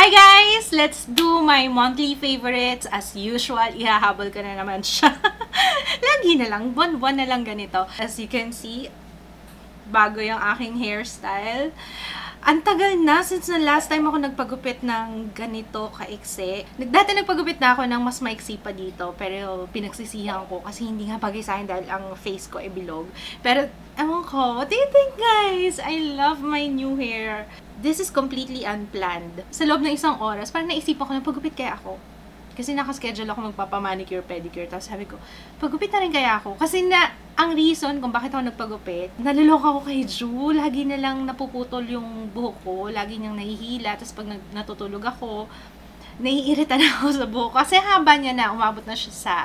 Hi guys! Let's do my monthly favorites. As usual, ihahabol ko na naman siya. Lagi na lang, buwan-buwan na lang ganito. As you can see, bago yung aking hairstyle. Ang tagal na since na last time ako nagpagupit ng ganito kaiksi. Dati nagpagupit na ako ng mas maiksi pa dito, pero pinagsisihan ko kasi hindi nga bagay sa akin dahil ang face ko ay bilog. Pero ewan ko, what do you think guys? I love my new hair. This is completely unplanned. Sa loob ng isang oras, parang naisipan ko na pagupit kaya ako. Kasi nakaschedule ako magpapamanicure, pedicure. Tapos sabi ko, pagupit na rin kaya ako. Kasi ang reason kung bakit ako nagpagupit, naluloko ako kay Ju. Lagi na lang napuputol yung buhok ko. Lagi niyang nahihila. Tapos pag natutulog ako, naiirita na ako sa buhok. Kasi haba niya na, umabot na siya sa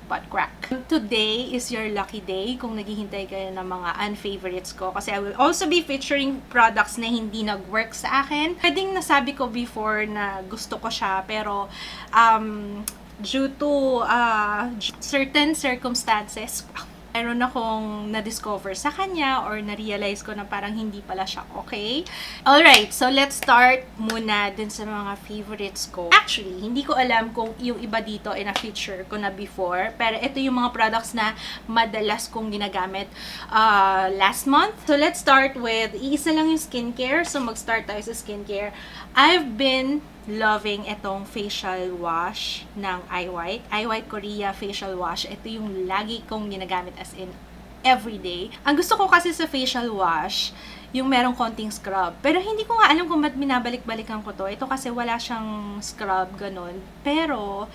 butt crack. Today is your lucky day kung naghihintay kayo ng mga unfavorites ko. Kasi I will also be featuring products na hindi nag-work sa akin. Pwedeng nasabi ko before na gusto ko siya, pero due to certain circumstances, meron akong na-discover sa kanya or na-realize ko na parang hindi pala siya okay. Alright, so let's start muna dun sa mga favorites ko. Actually, hindi ko alam kung yung iba dito ay na-feature ko na before, pero ito yung mga products na madalas kong ginagamit last month. So let's start with, iisa lang yung skincare. So mag-start tayo sa skincare. I've been loving itong facial wash ng iWhite. iWhite Korea facial wash. Ito yung lagi kong ginagamit as in everyday. Ang gusto ko kasi sa facial wash, yung merong konting scrub. Pero hindi ko nga alam kung ba't binabalik-balikan ko to. Ito kasi wala siyang scrub, ganun. Pero,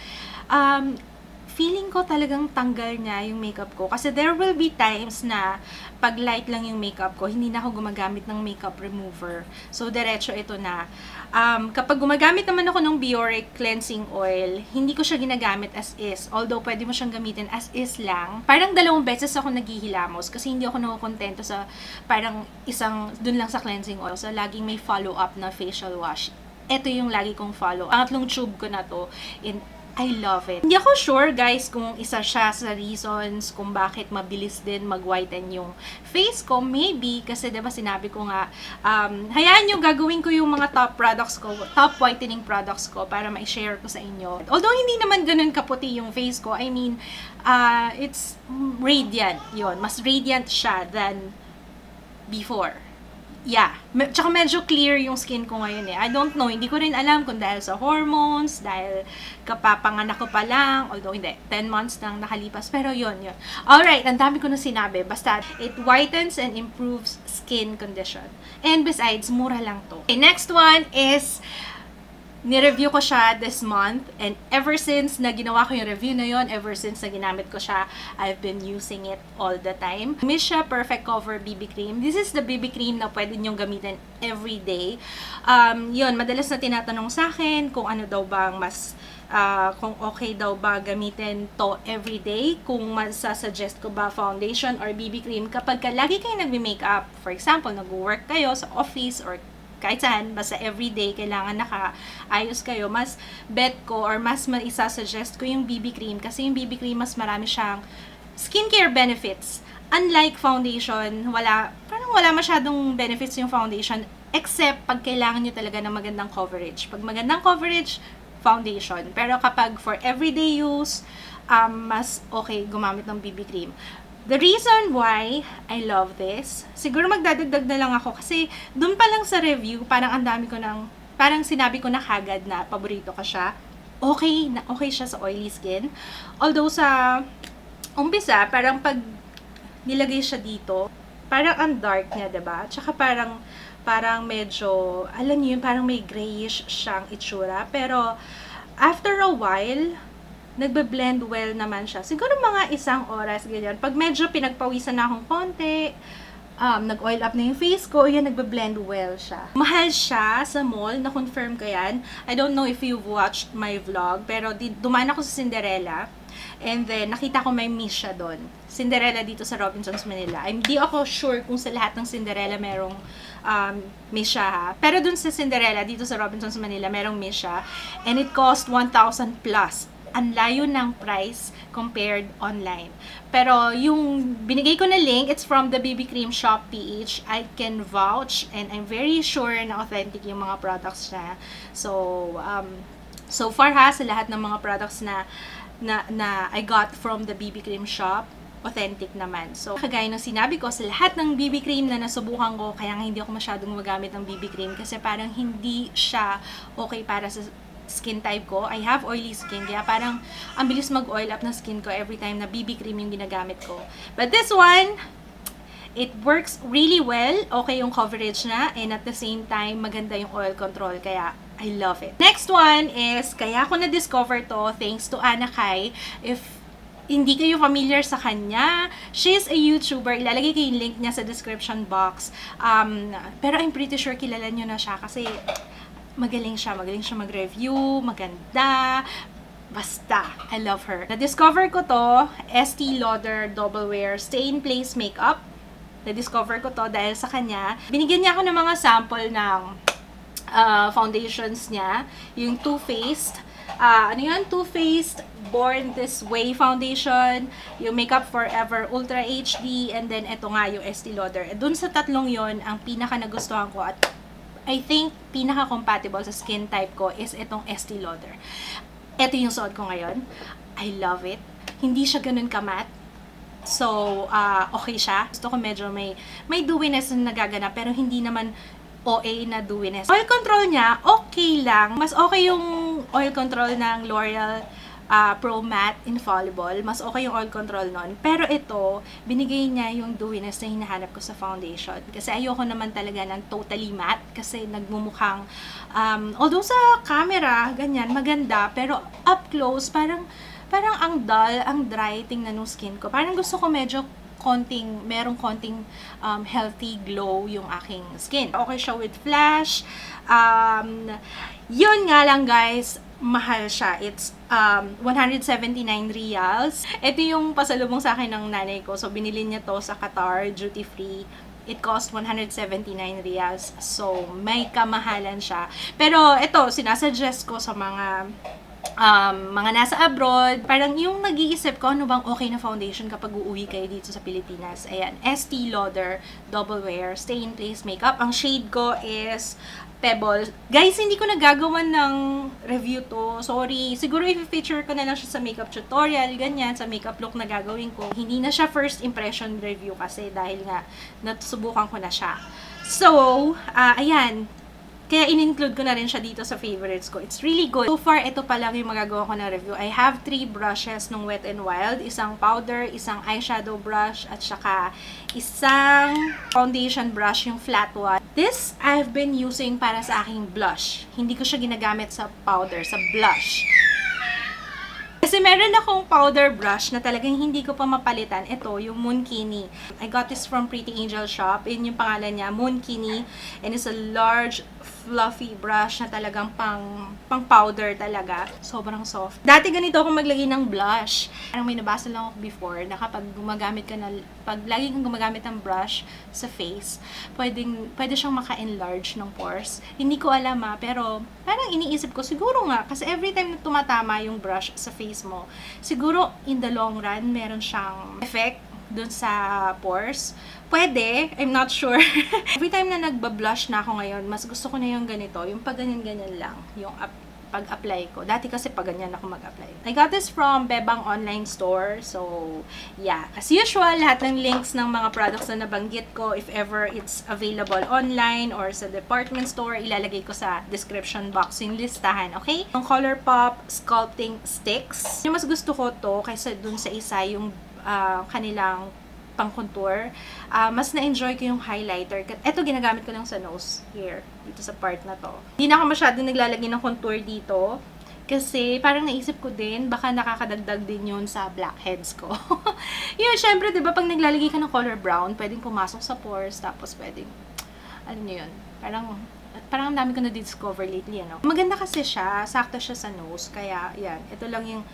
feeling ko talagang tanggal niya yung makeup ko. Kasi there will be times na pag light lang yung makeup ko, hindi na ako gumagamit ng makeup remover. So, diretso ito na. Kapag gumagamit naman ako ng Biore cleansing oil, hindi ko siya ginagamit as is. Although, pwede mo siyang gamitin as is lang. Parang 2 beses ako naghihilamos kasi hindi ako nakukontento sa parang dun lang sa cleansing oil. So, laging may follow-up na facial wash. Ito yung lagi kong follow. Ang 3 tube ko na to. I love it. Hindi ako sure guys kung isa siya sa reasons kung bakit mabilis din mag-whiten yung face ko. Maybe kasi diba sinabi ko nga, hayaan nyo gagawin ko yung mga top products ko, top whitening products ko para ma-share ko sa inyo. Although hindi naman ganun kaputi yung face ko, I mean, it's radiant yun. Mas radiant siya than before. Yeah. Tsaka medyo clear yung skin ko ngayon eh. I don't know. Hindi ko rin alam kung dahil sa hormones, dahil kapapanganak ko pa lang, although hindi, 10 months nang nakalipas. Pero yun. Alright, ang dami ko na sinabi. Basta, it whitens and improves skin condition. And besides, mura lang to. Okay, next one is, ni-review ko siya this month, and ever since na ginawa ko yung review na yon, ever since na ginamit ko siya, I've been using it all the time. Missha Perfect Cover BB Cream. This is the BB cream na pwede nyong gamitin every day. Yun, madalas na tinatanong sa akin kung ano daw bang mas kung okay daw ba gamitin to everyday, kung masasuggest ko ba foundation or BB cream kapag lagi kayo nagme-makeup. For example, nag-work kayo sa office or kahit saan, basta everyday, kailangan nakaayos kayo, mas bet ko or mas maisasuggest ko yung BB cream kasi yung BB cream mas marami siyang skincare benefits. Unlike foundation, parang wala masyadong benefits yung foundation except pag kailangan nyo talaga ng magandang coverage. Pag magandang coverage, foundation. Pero kapag for everyday use, mas okay gumamit ng BB cream. The reason why I love this, siguro magdadagdag na lang ako kasi dun pa lang sa review, parang ang dami ko parang sinabi ko na kagad na paborito ko siya. Okay siya sa oily skin. Although sa umpisa, parang pag nilagay siya dito, parang ang dark niya, diba? Tsaka parang medyo, alam niyo yun, parang may grayish siyang itsura. Pero after a while, nagbe-blend well naman siya. Siguro mga 1 oras, ganyan. Pag medyo pinagpawisan na akong konti, nag-oil up na yung face ko, yan, nagbe-blend well siya. Mahal siya sa mall, na-confirm ko yan. I don't know if you've watched my vlog, pero dumaan ako sa Cinderella, and then nakita ko may miss siya doon. Cinderella dito sa Robinsons, Manila. Hindi ako sure kung sa lahat ng Cinderella merong miss siya ha. Pero dun sa Cinderella dito sa Robinsons, Manila, merong miss siya. And it cost 1,000 plus. ang layo ng price compared online. Pero yung binigay ko na link, it's from the BB Cream Shop PH. I can vouch and I'm very sure na authentic yung mga products niya. So far ha, sa lahat ng mga products na I got from the BB Cream Shop, authentic naman. So, kagaya ng sinabi ko, sa lahat ng BB cream na nasubukan ko, kaya nga hindi ako masyadong gumagamit ng BB cream kasi parang hindi siya okay para sa skin type ko. I have oily skin, kaya parang ang bilis mag-oil up ng skin ko every time na BB cream yung ginagamit ko. But this one, it works really well. Okay yung coverage na, and at the same time, maganda yung oil control, kaya I love it. Next one is, kaya ako na-discover to thanks to Anna Kai. If hindi kayo familiar sa kanya, she's a YouTuber. Ilalagay ko yung link niya sa description box. Pero I'm pretty sure kilala nyo na siya kasi magaling siya mag-review, maganda. Basta, I love her. Na-discover ko to, Estee Lauder Double Wear Stay in Place Makeup. Na-discover ko to dahil sa kanya. Binigyan niya ako ng mga sample ng foundations niya. Yung Too Faced. Too Faced Born This Way Foundation, yung Makeup Forever Ultra HD, and then ito nga yung Estee Lauder. Dun sa tatlong yon ang pinaka nagustuhan ko at I think pinaka compatible sa skin type ko is itong Estee Lauder. Ito yung suot ko ngayon. I love it. Hindi siya ganun kamat. So, okay siya. Gusto ko medyo may dewiness na nagaganap pero hindi naman OA na dewiness. Oil control niya, okay lang. Mas okay yung oil control ng L'Oreal Pro Matte Infallible. Mas okay yung oil control nun. Pero ito, binigay niya yung dewiness na hinahanap ko sa foundation. Kasi ayoko naman talaga ng totally matte. Kasi nagmumukhang, although sa camera, ganyan, maganda. Pero up close, parang ang dull, ang dry tingnan ng skin ko. Parang gusto ko medyo merong konting healthy glow yung aking skin. Okay siya with flash. Yun nga lang guys, mahal siya. It's 179 reals. Ito yung pasalubong sa akin ng nanay ko. So, binili niya to sa Qatar, duty free. It cost 179 reals. So, may kamahalan siya. Pero, ito, sinasuggest ko sa mga nasa abroad, parang yung nag-iisip ko, ano bang okay na foundation kapag uuwi kayo dito sa Pilipinas. Ayan, Estee Lauder Double Wear Stay in Place Makeup. Ang shade ko is Pebble. Guys, hindi ko nagagawan ng review to. Sorry. Siguro i-feature ko na lang siya sa makeup tutorial, ganyan, sa makeup look na gagawin ko. Hindi na siya first impression review kasi dahil nga nasubukan ko na siya. So, ayan. Kaya in-include ko na rin siya dito sa favorites ko. It's really good. So far, ito pa lang yung magagawa ko na review. I have 3 brushes nung Wet n Wild. Isang powder, isang eyeshadow brush, at saka isang foundation brush, yung flat one. This, I've been using para sa aking blush. Hindi ko siya ginagamit sa powder, sa blush. Kasi meron akong powder brush na talagang hindi ko pa mapalitan. Ito, yung Moonkini. I got this from Pretty Angel Shop. Yun yung pangalan niya, Moonkini. And it's a large, fluffy brush na talagang pang powder talaga. Sobrang soft. Dati ganito ako maglagay ng blush. Parang may nabasa lang ako before na kapag lagi kang gumagamit ng brush sa face, pwede siyang maka-enlarge ng pores. Hindi ko alam pero parang iniisip ko, siguro nga, kasi every time na tumatama yung brush sa face mo, siguro in the long run, meron siyang effect dun sa pores. Pwede, I'm not sure. Every time na nagba-blush na ako ngayon, mas gusto ko na yung ganito, yung pag ganyan-ganyan lang, yung pag-apply ko. Dati kasi pag ganyan ako mag-apply. I got this from Bebang online store. So, yeah. As usual, lahat ng links ng mga products na nabanggit ko, if ever it's available online or sa department store, ilalagay ko sa description box yung listahan, okay? Yung ColourPop Sculpting Sticks. Yung mas gusto ko to kaysa dun sa isa, yung kanilang pang-contour. Mas na-enjoy ko yung highlighter. Ito, ginagamit ko lang sa nose. Here. Dito sa part na to. Hindi na ako masyadong naglalagay ng contour dito. Kasi, parang naisip ko din, baka nakakadagdag din yun sa blackheads ko. Yun, syempre, diba, pag naglalagay ka ng color brown, pwedeng pumasok sa pores, tapos pwedeng, ano yun, parang ang dami ko na-discover lately, ano. Maganda kasi siya, sakto siya sa nose, kaya, yan, ito lang yung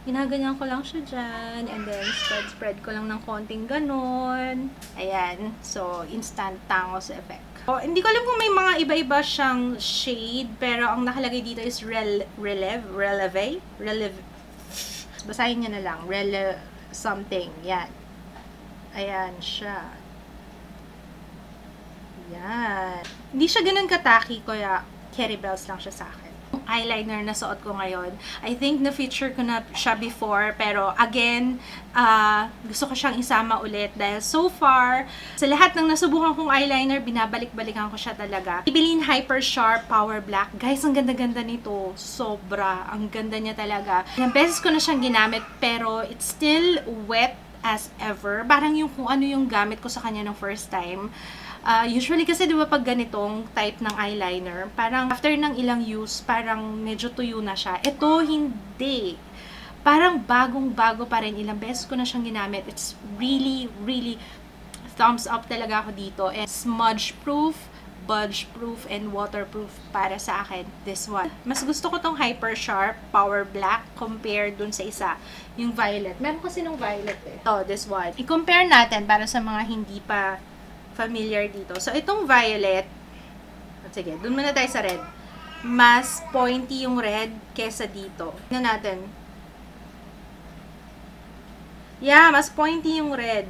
ginaganyan ko lang siya dyan. And then, spread ko lang ng konting ganon. Ayan. So, instant tangos effect. So, hindi ko alam kung may mga iba-iba siyang shade. Pero, ang nakalagay dito is Releve. Basahin niyo na lang. Rele something. Yan. Ayan siya. Yan. Hindi siya ganun kataki, kaya Carry Bells lang siya sa akin. Yung eyeliner na suot ko ngayon, I think na-feature ko na siya before, pero again, gusto ko siyang isama ulit dahil so far, sa lahat ng nasubukan kong eyeliner, binabalik-balikan ko siya talaga. Maybelline Hyper Sharp Power Black. Guys, ang ganda-ganda nito. Sobra. Ang ganda niya talaga. Ilang beses ko na siyang ginamit, pero it's still wet as ever. Parang yung kung ano yung gamit ko sa kanya ng first time. Usually kasi 'di ba pag ganitong type ng eyeliner, parang after ng ilang use, parang medyo tuyo na siya. Ito hindi. Parang bagong-bago pa rin. Ilang beses ko na siyang ginamit. It's really, really thumbs up talaga ako dito. And smudge-proof, budge-proof, and waterproof para sa akin, this one. Mas gusto ko tong Hyper Sharp Power Black compared dun sa isa, yung violet. Meron kasi nung violet eh. So, this one. I-compare natin para sa mga hindi pa familiar dito. So, itong violet, sige, dun muna tayo sa red. Mas pointy yung red kesa dito. Tignan natin. Yeah, mas pointy yung red.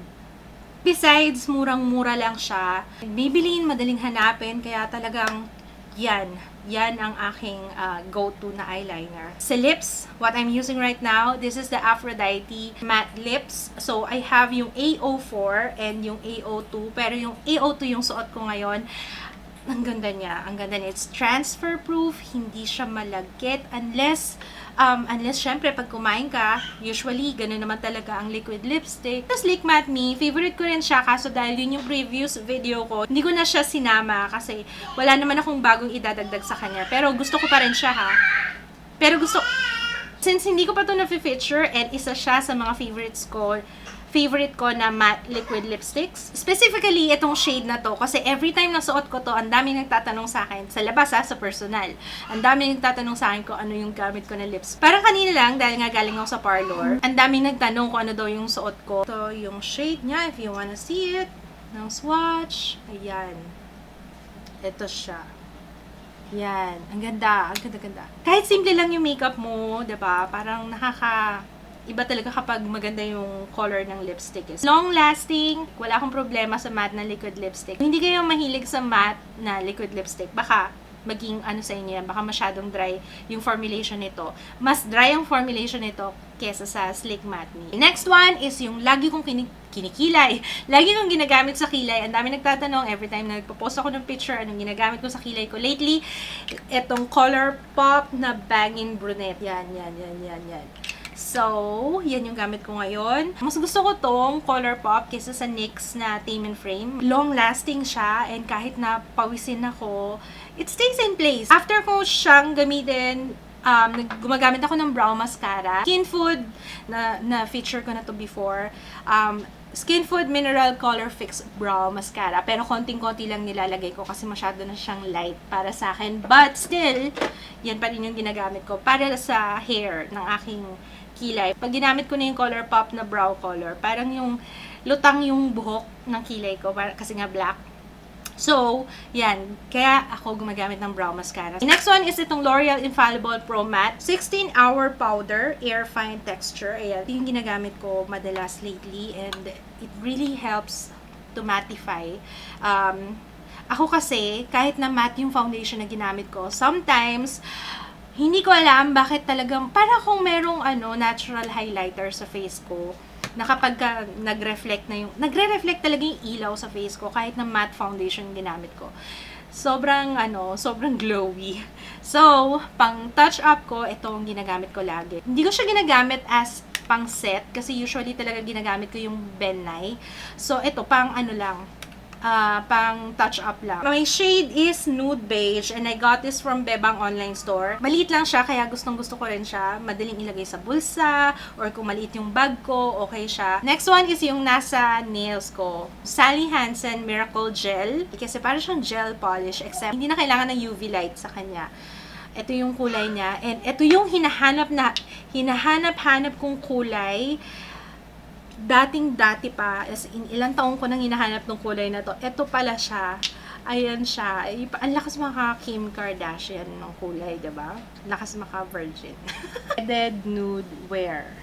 Besides, murang-mura lang siya. Maybelline, madaling hanapin, kaya talagang yan ang aking go-to na eyeliner. Sa lips, what I'm using right now, this is the Aphrodite Matte Lips. So, I have yung A04 and yung A02. Pero yung A02 yung suot ko ngayon. Ang ganda niya. Ang ganda niya. It's transfer proof. Hindi siya malagkit. Unless syempre, pag kumain ka, usually, ganun naman talaga ang liquid lipstick. Tapos, Lick Matte Me, favorite ko rin siya. Kaso dahil yun yung previous video ko, hindi ko na siya sinama kasi wala naman akong bagong idadagdag sa kanya. Pero gusto ko pa rin siya, ha. Pero since hindi ko pa ito na-feature, and isa siya sa mga favorite ko na matte liquid lipsticks. Specifically, itong shade na to. Kasi every time na suot ko to, ang daming nagtatanong sa akin. Sa labas sa personal. Ang daming nagtatanong sa akin kung ano yung gamit ko na lips. Parang kanina lang, dahil nga galing ako sa parlor, ang daming nagtanong kung ano daw yung suot ko. So, yung shade niya, if you wanna see it, ng swatch. Ayan. Ito siya. Yan. Ang ganda. Ang ganda-ganda. Kahit simple lang yung makeup mo, diba? Parang iba talaga kapag maganda yung color ng lipstick. Long lasting, wala akong problema sa matte na liquid lipstick. Kung hindi kayo mahilig sa matte na liquid lipstick, baka maging sa inyo yan, baka masyadong dry yung formulation nito. Mas dry ang formulation nito kesa sa Sleek Matte Me. Next one is yung lagi kong kinikilay. Lagi kong ginagamit sa kilay. Ang dami nagtatanong every time na nagpo-post ako ng picture, anong ginagamit ko sa kilay ko lately. Itong ColourPop na Banging Brunette. Yan. So, yan yung gamit ko ngayon. Mas gusto ko tong ColourPop kaysa sa NYX na Tame and Frame. Long-lasting siya, and kahit na pawisin ako, it stays in place. After ko siyang gamitin, gumagamit ako ng brow mascara. Skinfood, na feature ko na to before. Skinfood Mineral Color Fix Brow Mascara. Pero konting-konti lang nilalagay ko kasi masyado na siyang light para sa akin. But still, yan pa rin yung ginagamit ko para sa hair ng aking kilay. Pag ginamit ko na yung ColourPop na brow color, parang yung lutang yung buhok ng kilay ko kasi nga black. So, yan. Kaya ako gumagamit ng brow mascara. The next one is itong L'Oreal Infallible Pro Matte 16-hour powder, air fine texture. Ayan. Ito yung ginagamit ko madalas lately, and it really helps to mattify. Ako kasi, kahit na matte yung foundation na ginamit ko, sometimes, hindi ko alam bakit talagang, para kung merong natural highlighter sa face ko, na kapag nag-reflect talaga yung ilaw sa face ko, kahit na matte foundation ginamit ko. Sobrang glowy. So, pang touch up ko, itong ginagamit ko lagi. Hindi ko siya ginagamit as pang set, kasi usually talaga ginagamit ko yung Ben Nye. So, ito, pang pang touch up lang. My shade is nude beige, and I got this from Bebang online store. Maliit lang siya, kaya gustong-gusto ko rin siya. Madaling ilagay sa bulsa, or kung maliit yung bag ko, okay siya. Next one is yung nasa nails ko. Sally Hansen Miracle Gel. Kasi parang siyang gel polish, except hindi na kailangan ng UV light sa kanya. Ito yung kulay niya, and ito yung hinahanap kong kulay. Dating-dati pa, as in ilang taong ko nang hinahanap ng kulay na to. Ito pala siya. Ayan siya. Ang lakas maka Kim Kardashian ng kulay, diba? Lakas maka Virgin. Dead Nude Wear.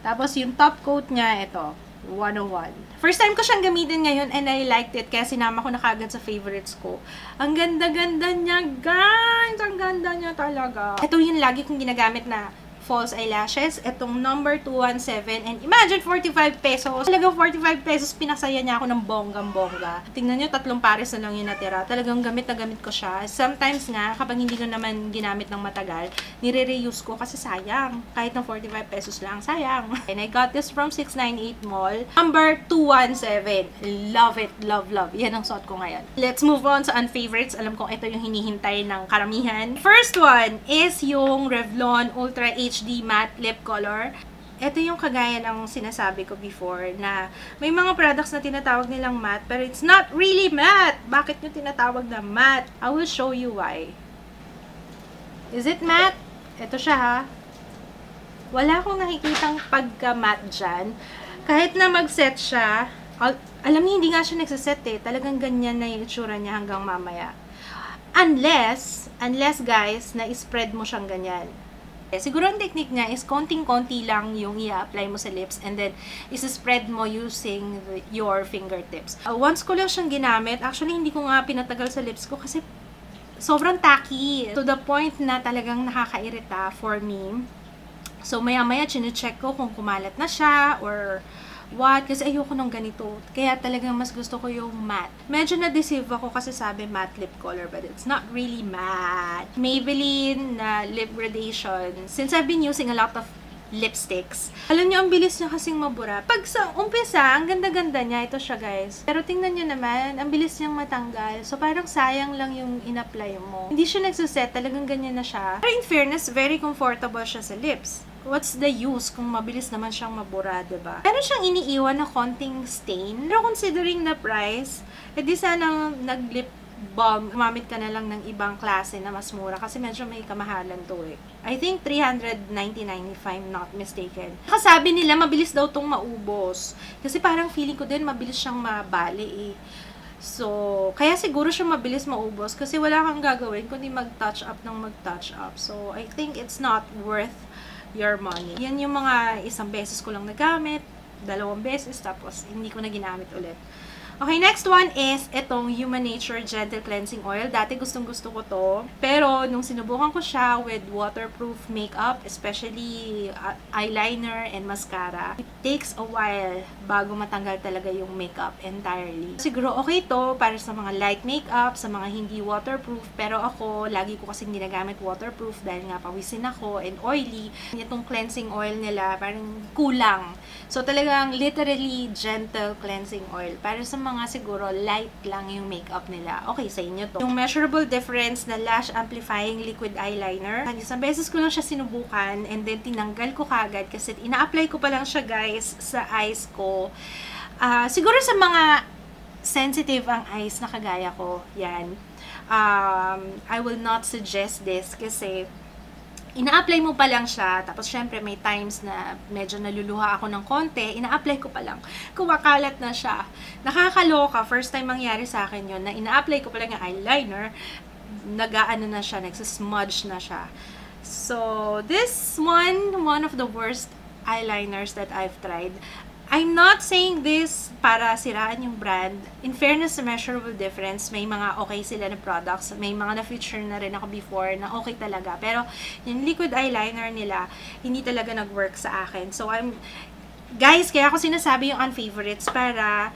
Tapos yung top coat niya, ito, 101. First time ko siyang gamitin ngayon and I liked it kaya sinama ko na kagad sa favorites ko. Ang ganda-ganda niya, guys! Ang ganda niya talaga. Ito yung lagi kong ginagamit na false eyelashes. Itong number 217. And imagine, 45 pesos. Talagang 45 pesos, pinasaya niya ako ng bonggang-bongga. Tingnan nyo, 3 pares na lang yung natira. Talagang gamit na gamit ko siya. Sometimes nga, kapag hindi ko naman ginamit ng matagal, nire-reuse ko kasi sayang. Kahit ng 45 pesos lang, sayang. And I got this from 698 Mall. Number 217. Love it, love, love. Yan ang suot ko ngayon. Let's move on sa unfavorites. Alam kong ito yung hinihintay ng karamihan. First one is yung Revlon Ultra HD Matte Lip Color. Ito yung kagaya ng sinasabi ko before na may mga products na tinatawag nilang matte pero it's not really matte. Bakit nyo tinatawag na matte? I will show you why. Is it matte? Ito siya ha. Wala akong nakikitang pagka-matte dyan. Kahit na mag-set siya, alam niyo hindi nga siya nagsaset eh. Talagang ganyan na yung itsura niya hanggang mamaya. Unless guys, na-spread mo siyang ganyan. Siguro ang technique niya is konting-konti lang yung i-apply mo sa lips and then is-spread mo using your fingertips. Once ko lang siyang ginamit, actually hindi ko nga pinatagal sa lips ko kasi sobrang tacky. To the point na talagang nakakairita for me. So maya-maya chine-check ko kung kumalat na siya or what, kasi ayoko nung ganito. Kaya talagang mas gusto ko yung matte. Medyo na-deceive ako kasi sabi matte lip color, but it's not really matte. Maybelline na lip gradation. Since I've been using a lot of lipsticks, alam nyo, ang bilis niya kasing mabura. Pag sa umpisa, ang ganda-ganda niya. Ito siya, guys. Pero tingnan nyo naman, ang bilis niyang matanggal. So, parang sayang lang yung in-apply mo. Hindi siya nagsuset. Talagang ganyan na siya. Pero in fairness, very comfortable siya sa lips. What's the use kung mabilis naman siyang mabura, diba? Pero siyang iniiwan na konting stain. Pero considering the price, edi sana nag-lip balm, gumamit ka na lang ng ibang klase na mas mura kasi medyo may kamahalan to eh. I think 399 if I'm not mistaken. Kasabi nila mabilis daw tong maubos. Kasi parang feeling ko din mabilis siyang mabali eh. So, kaya siguro siya mabilis maubos kasi wala kang gagawin kundi mag-touch up ng mag-touch up. So, I think it's not worth your money. Yan yung mga isang beses ko lang nagamit, 2 beses, tapos hindi ko na ginamit ulit. Okay, next one is itong Human Nature Gentle Cleansing Oil. Dati gustong-gusto ko to. Pero nung sinubukan ko siya with waterproof makeup, especially eyeliner and mascara, it takes a while bago matanggal talaga yung makeup entirely. Siguro okay to para sa mga light makeup, sa mga hindi waterproof. Pero ako, lagi ko kasing ginagamit waterproof dahil nga pawisin ako and oily. Itong cleansing oil nila parang kulang. So talagang literally gentle cleansing oil. Para sa mga siguro light lang yung makeup nila. Okay, sa inyo to. Yung measurable difference na lash amplifying liquid eyeliner. Isang beses ko lang siya sinubukan and then tinanggal ko kagad kasi ina-apply ko pa lang siya guys sa eyes ko. Siguro sa mga sensitive ang eyes na kagaya ko, yan. I will not suggest this kasi ina-apply mo pa lang siya, tapos syempre may times na medyo naluluha ako ng konti, ina-apply ko pa lang, kumakalat na siya. Nakakaloka, first time mangyari sa akin yon na ina-apply ko pa lang yung eyeliner, nag-aano na siya, nagsismudge na siya. So, this one of the worst eyeliners that I've tried. I'm not saying this para siraan yung brand. In fairness sa measurable difference, may mga okay sila na products. May mga na-feature na rin ako before na okay talaga. Pero yung liquid eyeliner nila, hindi talaga nag-work sa akin. So, guys, kaya ako sinasabi yung unfavorites para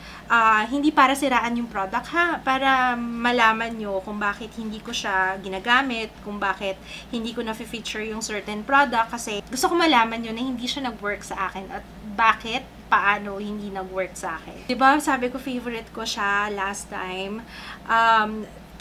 hindi para siraan yung product ha, para malaman nyo kung bakit hindi ko siya ginagamit, kung bakit hindi ko na-feature yung certain product kasi gusto ko malaman nyo na hindi siya nag-work sa akin at bakit, paano hindi nag-work sa akin. Diba, sabi ko favorite ko siya last time.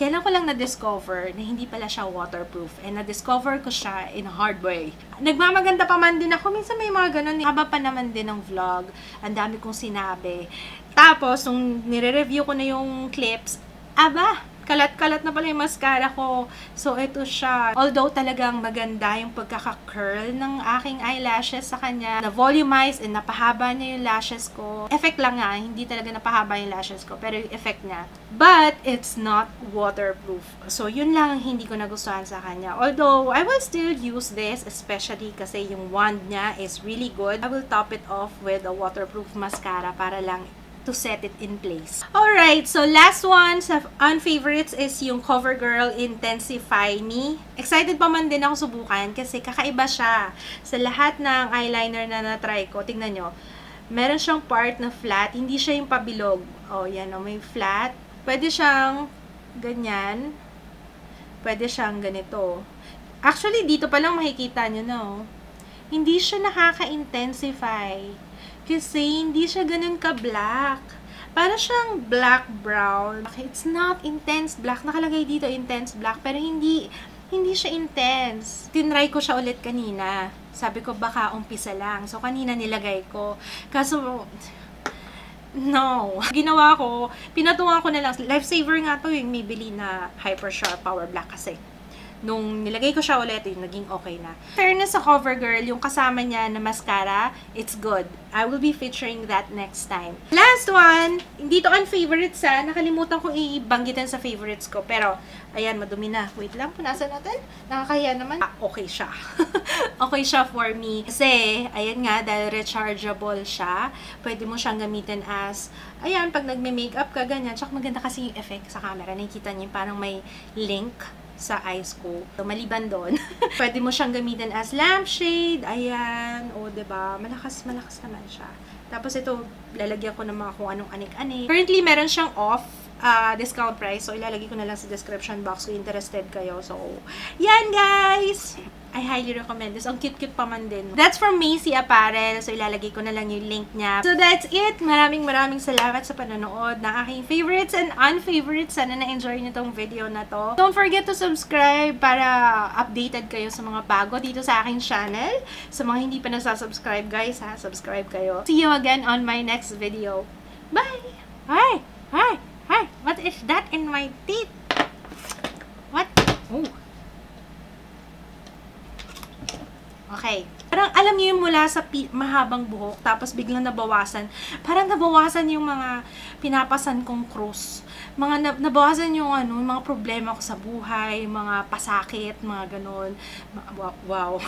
Kailan ko lang na-discover na hindi pala siya waterproof and na-discover ko siya in a hard way. Nagmamaganda pa man din ako. Minsan may mga ganun. Haba pa naman din ng vlog. Ang dami kong sinabi. Tapos, nung nire-review ko na yung clips, aba, kalat-kalat na pala yung mascara ko. So, ito siya. Although talagang maganda yung pagkaka-curl ng aking eyelashes sa kanya, na-volumize and napahaba niya yung lashes ko. Effect lang nga, hindi talaga napahaba yung lashes ko, pero yung effect niya. But, it's not waterproof. So, yun lang ang hindi ko nagustuhan sa kanya. Although, I will still use this, especially kasi yung wand niya is really good. I will top it off with a waterproof mascara para lang to set it in place. Alright, so last one sa unfavorites is yung CoverGirl Intensify Me. Excited pa man din ako subukan kasi kakaiba siya. Sa lahat ng eyeliner na na-try ko, tingnan nyo, meron siyang part na flat, hindi siya yung pabilog. Oh, yan o, may flat. Pwede siyang ganyan. Pwede siyang ganito. Actually, dito pa lang makikita nyo na oh. Hindi siya nakaka-intensify. Kasi hindi siya ganun ka-black. Para siyang black-brown. It's not intense black. Nakalagay dito intense black. Pero hindi siya intense. Tinry ko siya ulit kanina. Sabi ko baka umpisa lang. So kanina nilagay ko. Kaso, no. Ginawa ko, pinatungan ko na lang. Lifesaver nga to yung Maybelline na Hyper Sharp Power Black kasi. Nung nilagay ko siya ulit, yung naging okay na. Fairness sa CoverGirl, yung kasama niya na mascara, it's good. I will be featuring that next time. Last one, hindi to unfavorites ha. Nakalimutan kong ibanggitin sa favorites ko. Pero, ayan, madumi na. Wait lang, punasan natin. Nakakahiya naman. Okay siya. Okay siya for me. Kasi, ayan nga, dahil rechargeable siya, pwede mo siyang gamitin as, ayan, pag nagme-makeup ka, ganyan. Tsaka maganda kasi yung effect sa camera. Nakikita niyo, parang may link sa eyes ko. So, maliban doon, pwede mo siyang gamitin as lampshade. Ayan. O, diba? Malakas naman siya. Tapos ito, lalagyan ko ng mga kung anong anik-anik. Currently, meron siyang off discount price. So, ilalagay ko na lang sa description box kung interested kayo. So, yan guys! I highly recommend this. Ang cute-cute pa man din. That's from Macy Apparel. So, ilalagay ko na lang yung link niya. So, that's it. Maraming salamat sa panonood ng aking favorites and unfavorites. Sana na-enjoy niyo tong video na to. Don't forget to subscribe para updated kayo sa mga bago dito sa aking channel. Sa mga hindi pa nasasubscribe, guys, ha? Subscribe kayo. See you again on my next video. Bye! Hi! Hi! Hi! What is that in my teeth? What? Oh! Okay. Parang alam niyo yung mula sa mahabang buhok, tapos biglang nabawasan. Parang nabawasan yung mga pinapasan kong krus. Nabawasan yung mga problema ko sa buhay, mga pasakit, mga ganun. Wow.